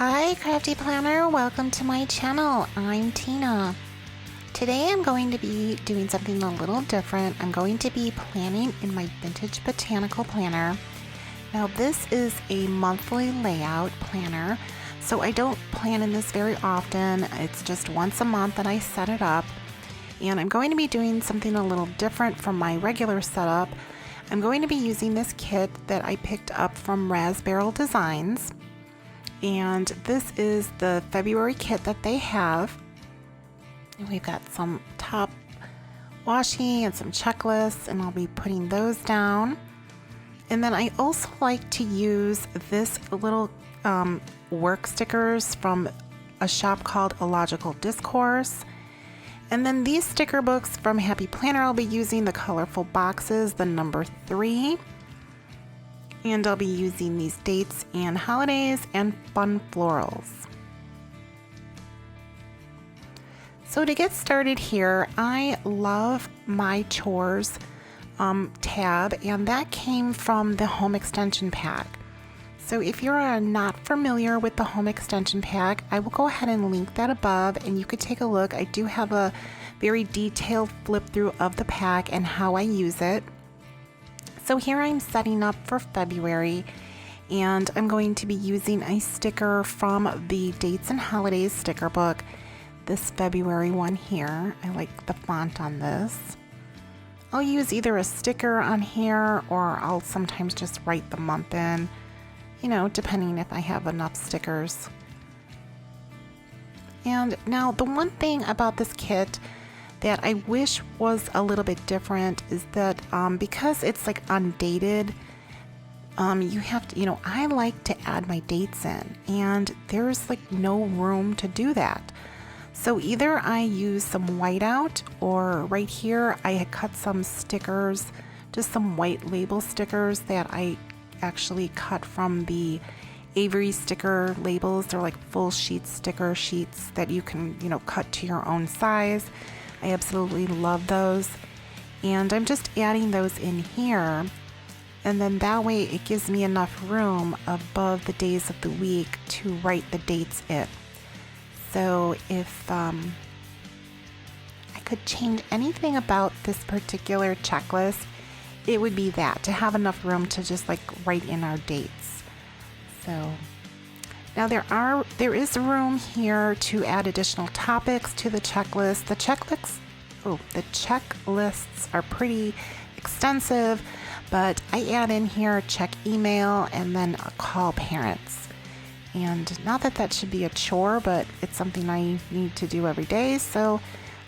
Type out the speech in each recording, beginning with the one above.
Hi Crafty Planner, welcome to my channel. I'm Tina. Today I'm going to be doing something a little different. I'm going to be planning in my vintage botanical planner. Now this is a monthly layout planner, so I don't plan in this very often. It's just once a month that I set it up, and I'm going to be doing something a little different from my regular setup. I'm going to be using this kit that I picked up from Raspberyl Designs. And this is the February kit that they have. And we've got some top washi and some checklists, and I'll be putting those down. And then I also like to use this little work stickers from a shop called Illogical Discourse. And then these sticker books from Happy Planner, I'll be using the colorful boxes, the number 3. And I'll be using these dates and holidays and fun florals. So to get started here, I love my Chores tab, and that came from the home extension pack. So if you're not familiar with the home extension pack, I will go ahead and link that above and you could take a look. I do have a very detailed flip through of the pack and how I use it. So here I'm setting up for February, and I'm going to be using a sticker from the Dates and Holidays sticker book, this February one here. I like the font on this. I'll use either a sticker on here, or I'll sometimes just write the month in, you know, depending if I have enough stickers. And now the one thing about this kit that I wish was a little bit different is that because it's like undated, you have to, I like to add my dates in, and there's like no room to do that. So either I use some whiteout, or right here I had cut some stickers, just some white label stickers that I actually cut from the Avery sticker labels. They're like full sheet sticker sheets that you can, cut to your own size. I absolutely love those, and I'm just adding those in here, and then that way it gives me enough room above the days of the week to write the dates in. So if I could change anything about this particular checklist, it would be that, to have enough room to just like write in our dates. So now there is room here to add additional topics to the checklist. The checklists are pretty extensive, but I add in here check email and then call parents. And not that that should be a chore, but it's something I need to do every day, so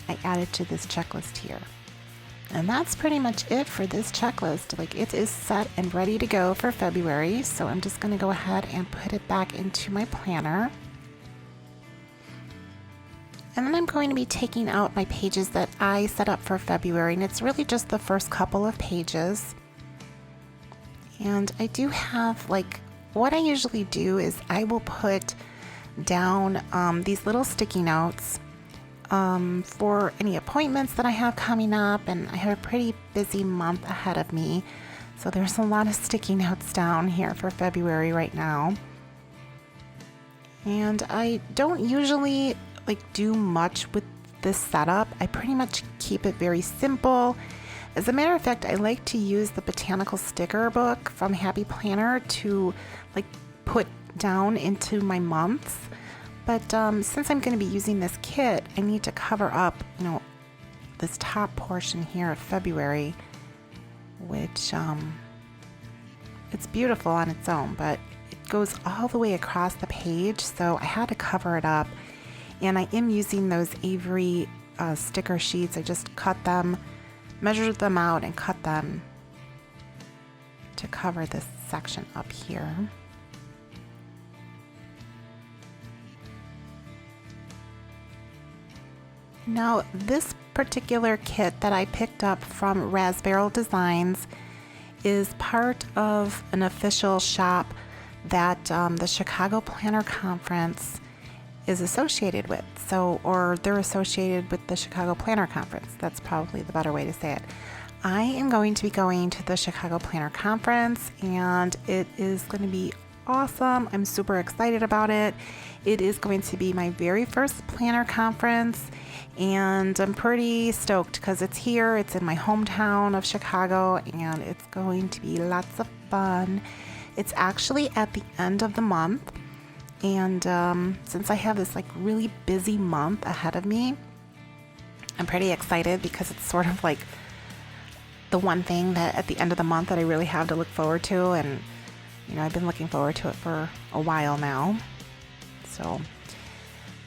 I added to this checklist here. And that's pretty much it for this checklist. Like, it is set and ready to go for February, so I'm just going to go ahead and put it back into my planner. And then I'm going to be taking out my pages that I set up for February, and it's really just the first couple of pages. And I do have, what I usually do is I will put down these little sticky notes for any appointments that I have coming up, and I have a pretty busy month ahead of me, so there's a lot of sticky notes down here for February right now. And I don't usually do much with this setup. I pretty much keep it very simple. As a matter of fact, I like to use the botanical sticker book from Happy Planner to put down into my months. But since I'm going to be using this kit, I need to cover up, this top portion here of February, which it's beautiful on its own, but it goes all the way across the page, so I had to cover it up. And I am using those Avery sticker sheets. I just cut them, measured them out, and cut them to cover this section up here. Now, this particular kit that I picked up from Raspberyl Designs is part of an official shop that the Chicago Planner Conference is associated with. Or they're associated with the Chicago Planner Conference. That's probably the better way to say it. I am going to be going to the Chicago Planner Conference, and it is going to be awesome. I'm super excited about it. It is going to be my very first planner conference, and I'm pretty stoked because it's here. It's in my hometown of Chicago, and it's going to be lots of fun. It's actually at the end of the month, and since I have this like really busy month ahead of me, I'm pretty excited because it's sort of like the one thing that at the end of the month that I really have to look forward to, and you know, I've been looking forward to it for a while now. So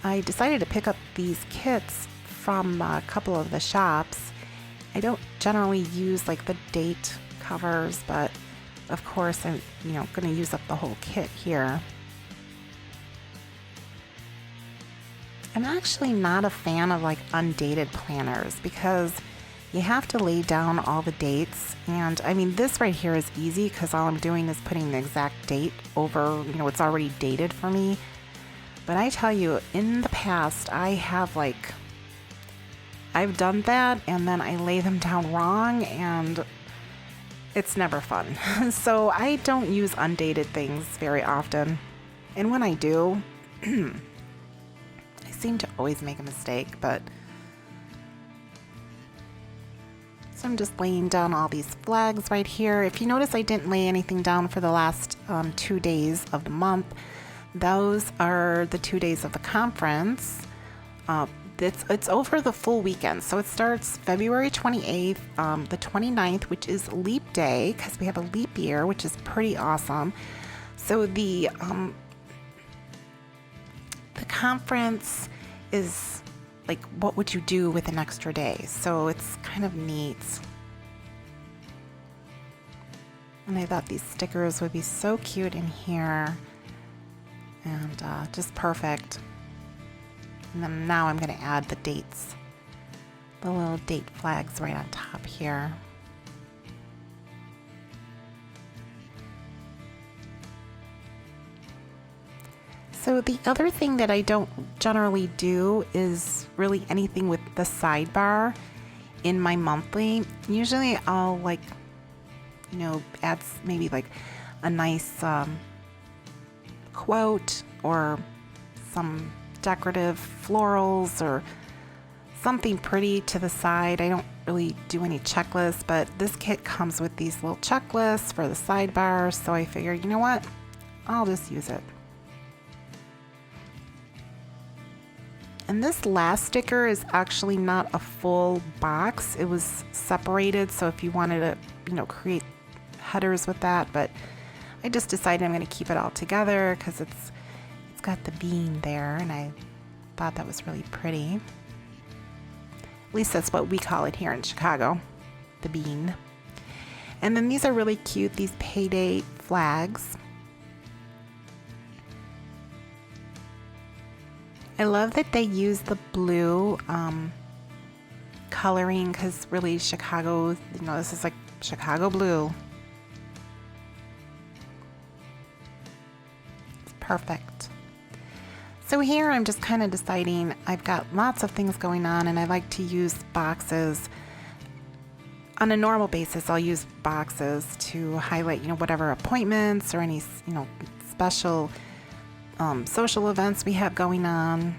I decided to pick up these kits from a couple of the shops. I don't generally use like the date covers, but of course I'm, you know, going to use up the whole kit here. I'm actually not a fan of like undated planners because you have to lay down all the dates, and I mean this right here is easy because all I'm doing is putting the exact date over, you know, it's already dated for me. But I tell you, in the past I've done that and then I lay them down wrong and it's never fun. So I don't use undated things very often, and when I do I seem to always make a mistake. But so I'm just laying down all these flags right here. If you notice, I didn't lay anything down for the last 2 days of the month. Those are the 2 days of the conference. It's over the full weekend. So it starts February 28th, the 29th, which is leap day because we have a leap year, which is pretty awesome. So the conference is like, what would you do with an extra day? So it's kind of neat. And I thought these stickers would be so cute in here and just perfect. And then now I'm going to add the dates, the little date flags right on top here. So the other thing that I don't generally do is really anything with the sidebar in my monthly. Usually I'll like, you know, add maybe like a nice quote or some decorative florals or something pretty to the side. I don't really do any checklists, but this kit comes with these little checklists for the sidebar, so I figured, you know what, I'll just use it. And this last sticker is actually not a full box. It was separated, so if you wanted to, you know, create headers with that, but I just decided I'm going to keep it all together because it's got the bean there, and I thought that was really pretty. At least that's what we call it here in Chicago, the bean. And then these are really cute, these payday flags. I love that they use the blue coloring because really Chicago, you know, this is like Chicago blue. It's perfect. So here I'm just kind of deciding, I've got lots of things going on and I like to use boxes. On a normal basis, I'll use boxes to highlight, you know, whatever appointments or any, you know, special social events we have going on.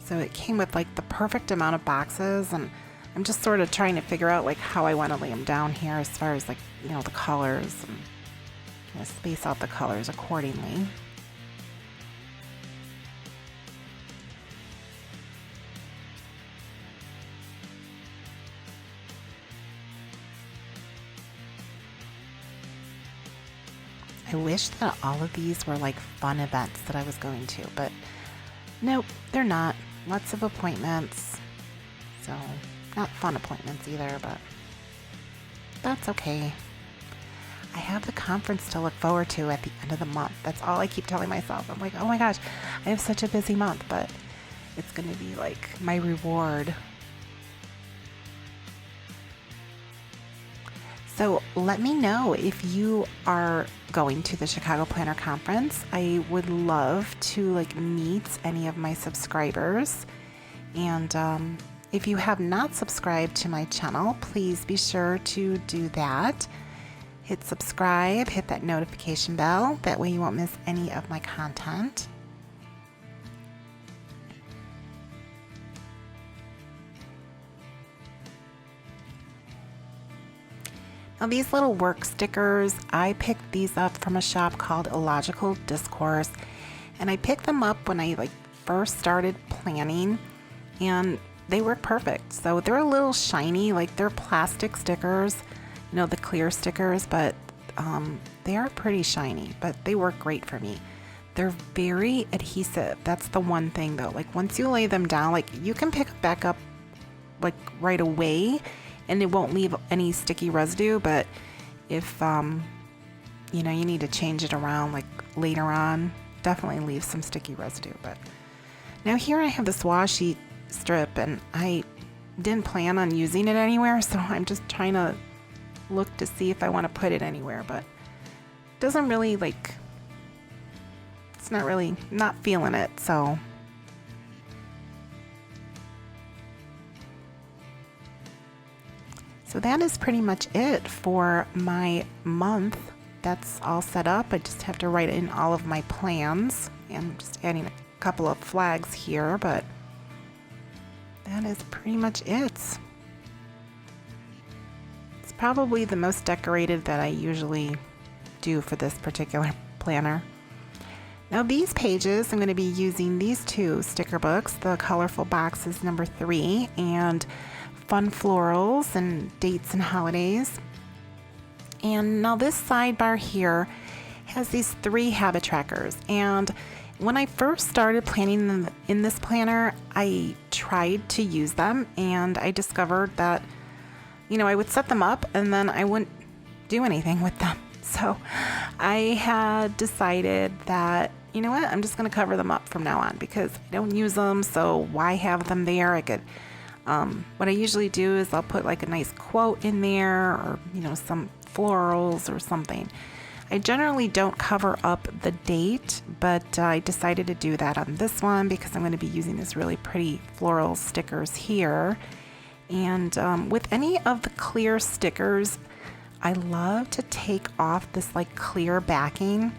So it came with like the perfect amount of boxes, and I'm just sort of trying to figure out like how I want to lay them down here as far as like, you know, the colors, and kind of space out the colors accordingly. I wish that all of these were like fun events that I was going to, but nope, they're not. Lots of appointments. So, not fun appointments either, but that's okay. I have the conference to look forward to at the end of the month. That's all I keep telling myself. I'm like, oh my gosh, I have such a busy month, but it's going to be like my reward. So let me know if you are going to the Chicago Planner Conference. I would love to like meet any of my subscribers. And if you have not subscribed to my channel, please be sure to do that. hit subscribe, hit that notification bell. That way you won't miss any of my content. Now these little work stickers, I picked these up from a shop called Illogical Discourse, and I picked them up when I first started planning, and they work perfect. So they're a little shiny, like they're plastic stickers, you know, the clear stickers, but they are pretty shiny, but they work great for me. They're very adhesive. That's the one thing though. Like once you lay them down, like you can pick it back up like right away and it won't leave any sticky residue, but if you know, you need to change it around like later on, definitely leave some sticky residue. But now here I have this washi strip, and I didn't plan on using it anywhere, so I'm just trying to look to see if I want to put it anywhere, but it doesn't really it's not really, not feeling it. So that is pretty much it for my month. That's all set up. I just have to write in all of my plans, and I'm just adding a couple of flags here, but that is pretty much it. It's probably the most decorated that I usually do for this particular planner. Now these pages, I'm going to be using these two sticker books, the Colorful Boxes number 3 and Fun Florals and Dates and Holidays. And now this sidebar here has these 3 habit trackers, and when I first started planning them in this planner, I tried to use them, and I discovered that, you know, I would set them up and then I wouldn't do anything with them. So I had decided that, you know what, I'm just going to cover them up from now on because I don't use them, so why have them there? I could, what I usually do is I'll put like a nice quote in there, or, you know, some florals or something. I generally don't cover up the date, but I decided to do that on this one because I'm going to be using this really pretty floral stickers here. And with any of the clear stickers, I love to take off this like clear backing.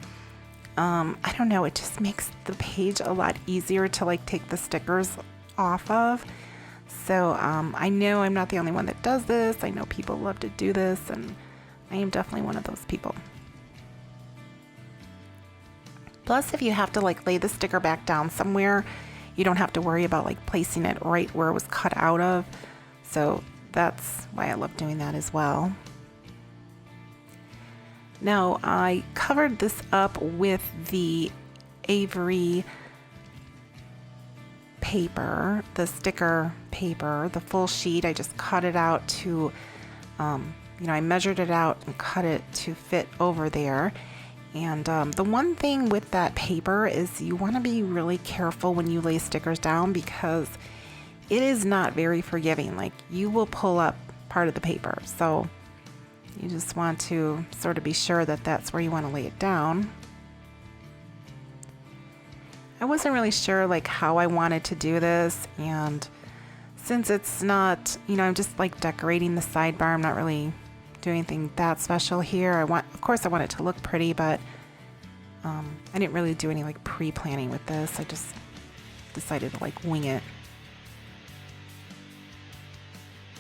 I don't know, it just makes the page a lot easier to like take the stickers off of. So I know I'm not the only one that does this. I know people love to do this, and I am definitely one of those people. Plus, if you have to like lay the sticker back down somewhere, you don't have to worry about like placing it right where it was cut out of. So that's why I love doing that as well. Now, I covered this up with the Avery paper, the sticker paper, the full sheet. I just cut it out to, you know, I measured it out and cut it to fit over there. And the one thing with that paper is you want to be really careful when you lay stickers down because it is not very forgiving. Like, you will pull up part of the paper. So you just want to sort of be sure that that's where you want to lay it down. I wasn't really sure like how I wanted to do this, and since it's not, you know, I'm just like decorating the sidebar, I'm not really doing anything that special here. Of course I want it to look pretty, but I didn't really do any like pre-planning with this. I just decided to like wing it.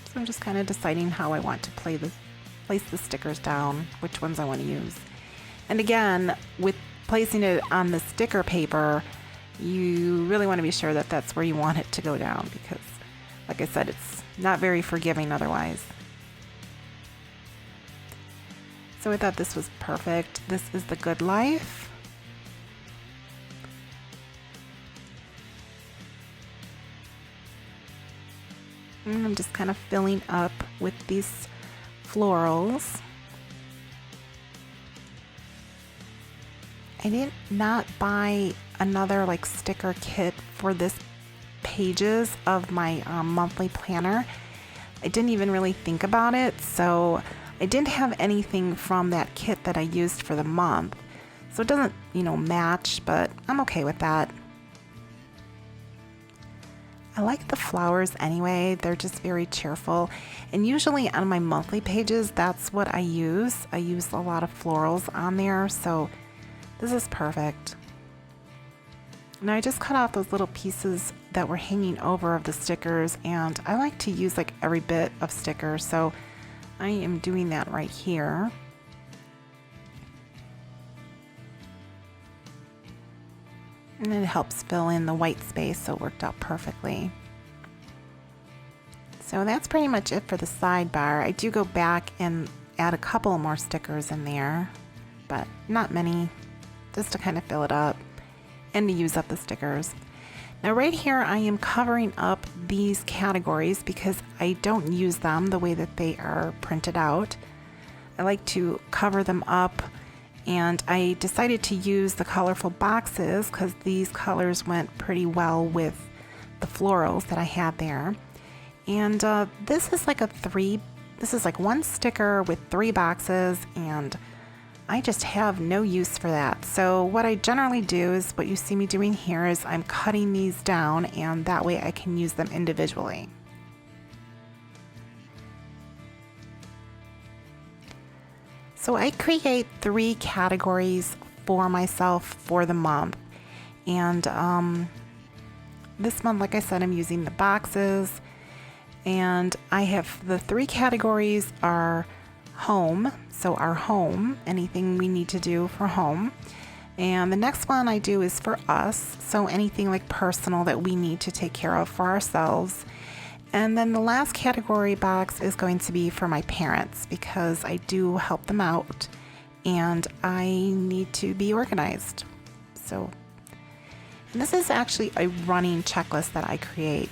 So I'm just kind of deciding how I want to place the stickers down, which ones I want to use. And again, with placing it on the sticker paper, you really want to be sure that that's where you want it to go down because, like I said, it's not very forgiving otherwise. So I thought this was perfect. This is the Good Life. And I'm just kind of filling up with these florals. I did not buy another like sticker kit for this pages of my monthly planner. I didn't even really think about it, so I didn't have anything from that kit that I used for the month. So it doesn't, you know, match, but I'm okay with that. I like the flowers anyway. They're just very cheerful. And usually on my monthly pages, that's what I use. I use a lot of florals on there, so this is perfect. Now I just cut off those little pieces that were hanging over of the stickers, and I like to use like every bit of sticker, so I am doing that right here. And it helps fill in the white space, so it worked out perfectly. So that's pretty much it for the sidebar. I do go back and add a couple more stickers in there, but not many, just to kind of fill it up and to use up the stickers. Now right here I am covering up these categories because I don't use them the way that they are printed out. I like to cover them up, and I decided to use the colorful boxes because these colors went pretty well with the florals that I had there. And this is like one sticker with 3 boxes, and I just have no use for that. So what I generally do is what you see me doing here is I'm cutting these down, and that way I can use them individually. So I create 3 categories for myself for the month. And this month, like I said, I'm using the boxes. And I have the 3 categories are home, so our home, anything we need to do for home. And the next one I do is for us, so anything like personal that we need to take care of for ourselves. And then the last category box is going to be for my parents because I do help them out and I need to be organized. So, and this is actually a running checklist that I create.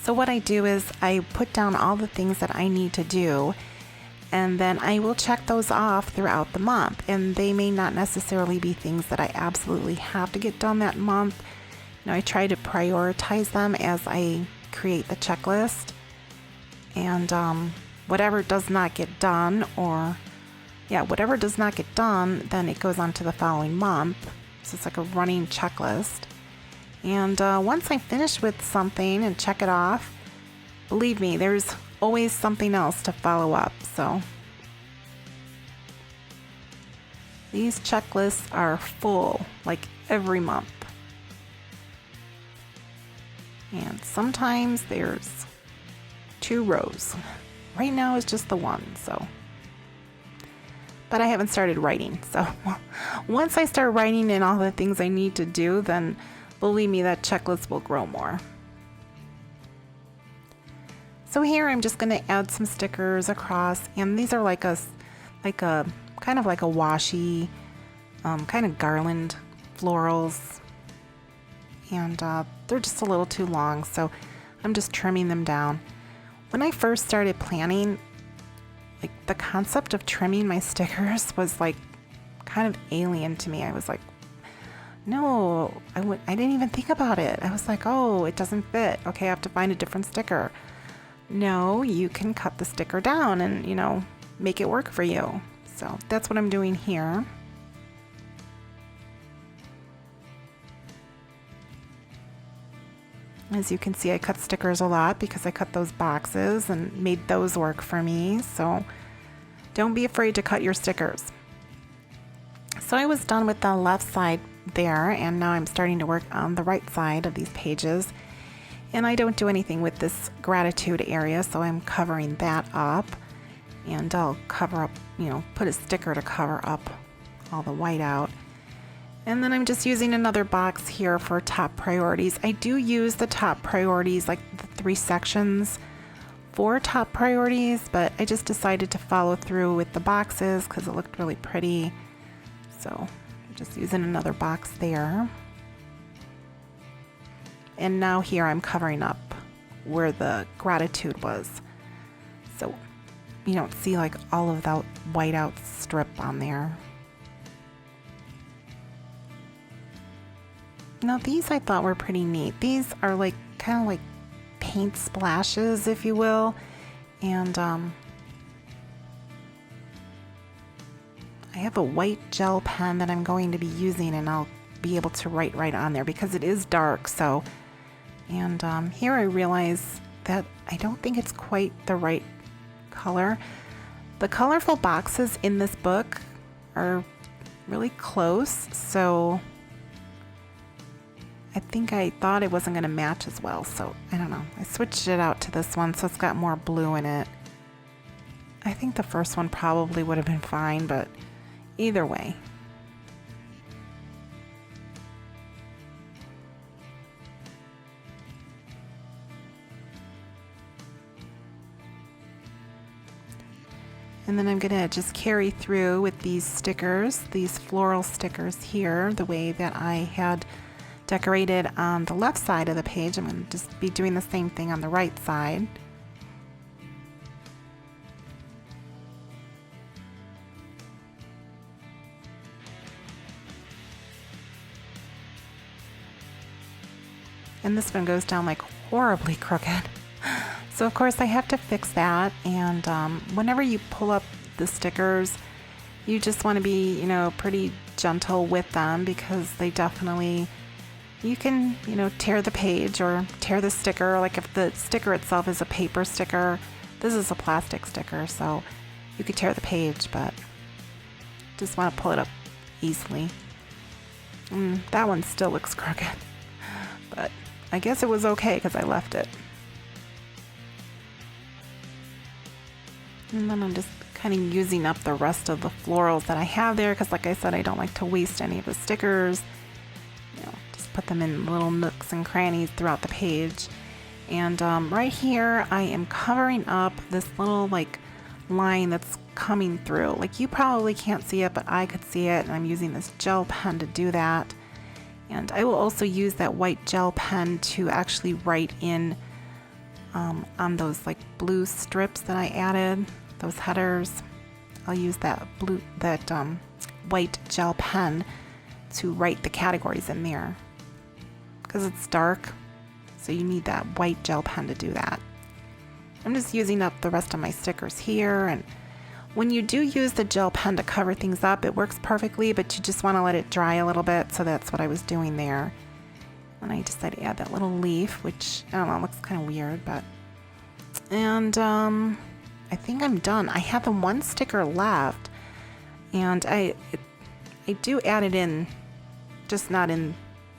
So what I do is I put down all the things that I need to do, and then I will check those off throughout the month. And they may not necessarily be things that I absolutely have to get done that month. You know, I try to prioritize them as I create the checklist, and whatever does not get done, whatever does not get done, then it goes on to the following month. So it's like a running checklist. And once I finish with something and check it off, believe me, there's always something else to follow up. So these checklists are full like every month. And sometimes there's 2 rows. Right now it's just the one, so. But I haven't started writing, so once I start writing in all the things I need to do, then believe me, that checklist will grow more. So here I'm just going to add some stickers across, and these are like a kind of like a washi, kind of garland florals. And they're just a little too long, so I'm just trimming them down. When I first started planning, like the concept of trimming my stickers was like kind of alien to me. I was like, no, I didn't even think about it. I was like, oh, it doesn't fit. Okay, I have to find a different sticker. No, you can cut the sticker down and, you know, make it work for you. So that's what I'm doing here. As you can see, I cut stickers a lot because I cut those boxes and made those work for me. So don't be afraid to cut your stickers. So I was done with the left side there, and now I'm starting to work on the right side of these pages. And I don't do anything with this gratitude area, so I'm covering that up. And I'll cover up, you know, put a sticker to cover up all the white out. And then I'm just using another box here for top priorities. I do use the top priorities, like the 3 sections for top priorities, but I just decided to follow through with the boxes because it looked really pretty. So I'm just using another box there. And now here I'm covering up where the gratitude was. So you don't see like all of that white out strip on there. Now these I thought were pretty neat. These are like kind of like paint splashes, if you will. And I have a white gel pen that I'm going to be using, and I'll be able to write right on there because it is dark, so And here I realize that I don't think it's quite the right color. The colorful boxes in this book are really close, so I think I thought it wasn't going to match as well, so I don't know. I switched it out to this one so it's got more blue in it. I think the first one probably would have been fine, but either way. And then I'm gonna just carry through with these stickers, these floral stickers here, the way that I had decorated on the left side of the page. I'm gonna just be doing the same thing on the right side. And this one goes down like horribly crooked. So of course I have to fix that, and whenever you pull up the stickers, you just want to be, you know, pretty gentle with them, because they definitely, you can, you know, tear the page or tear the sticker. Like if the sticker itself is a paper sticker, this is a plastic sticker, so you could tear the page, but just want to pull it up easily. That one still looks crooked, but I guess it was okay because I left it. And then I'm just kind of using up the rest of the florals that I have there, because like I said, I don't like to waste any of the stickers. You know, just put them in little nooks and crannies throughout the page. And right here, I am covering up this little like line that's coming through. Like you probably can't see it, but I could see it, and I'm using this gel pen to do that. And I will also use that white gel pen to actually write in on those like blue strips that I added, those headers. I'll use that white gel pen to write the categories in there, because it's dark, so you need that white gel pen to do that. I'm just using up the rest of my stickers here, and when you do use the gel pen to cover things up, it works perfectly, but you just want to let it dry a little bit, so that's what I was doing there. And I decided to add that little leaf, which, I don't know, looks kind of weird, but... And, I think I'm done. I have the one sticker left, and I do add it in, just not in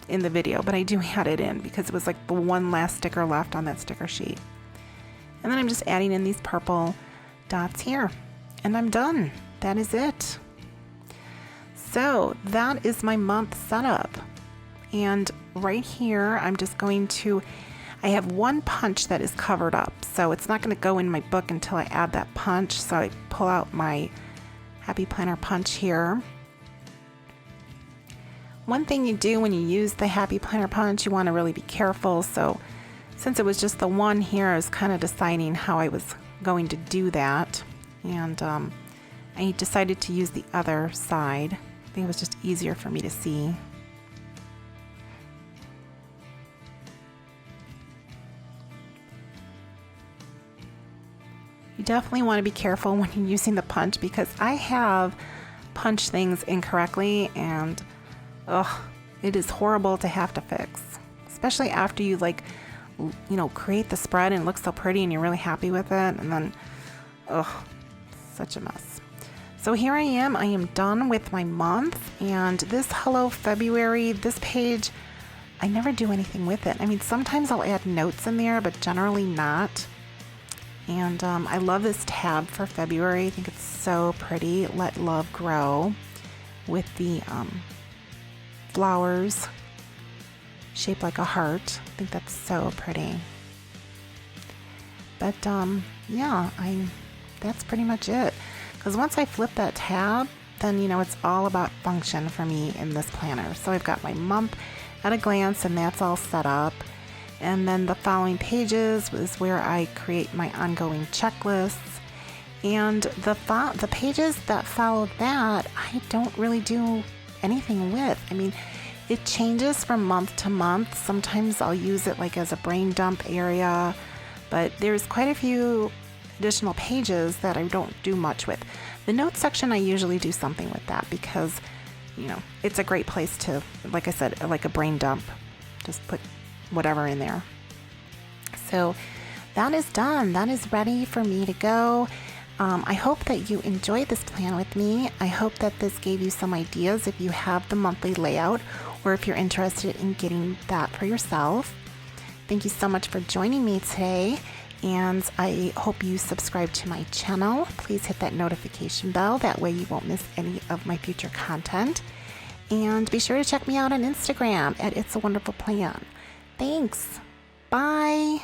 the video, but I do add it in, because it was like the one last sticker left on that sticker sheet. And then I'm just adding in these purple dots here, and I'm done. That is it. So, that is my month setup. And right here, I'm just going to, I have one punch that is covered up, so it's not going to go in my book until I add that punch. So I pull out my Happy Planner punch here. One thing you do when you use the Happy Planner punch, you want to really be careful. So since it was just the one here, I was kind of deciding how I was going to do that. And I decided to use the other side. I think it was just easier for me to see. You definitely want to be careful when you're using the punch, because I have punched things incorrectly, and it is horrible to have to fix, especially after you create the spread and it looks so pretty and you're really happy with it, and then such a mess. So here I am done with my month, and this Hello February, this page, I never do anything with it. I mean, sometimes I'll add notes in there, but generally not. And I love this tab for February. I think it's so pretty. Let Love Grow, with the flowers shaped like a heart. I think that's so pretty. But yeah, that's pretty much it. Because once I flip that tab, then it's all about function for me in this planner. So I've got my month at a glance, and that's all set up. And then the following pages is where I create my ongoing checklists. And the pages that follow that, I don't really do anything with. I mean, it changes from month to month. Sometimes I'll use it like as a brain dump area, but there's quite a few additional pages that I don't do much with. The notes section, I usually do something with that, because, it's a great place to, like I said, like a brain dump. Just put whatever in there. So that is done. That is ready for me to go. I hope that you enjoyed this plan with me. I hope that this gave you some ideas if you have the monthly layout or if you're interested in getting that for yourself. Thank you so much for joining me today, and I hope you subscribe to my channel. Please hit that notification bell. That way you won't miss any of my future content. And be sure to check me out on Instagram at It's a Wonderful Plan. Thanks. Bye.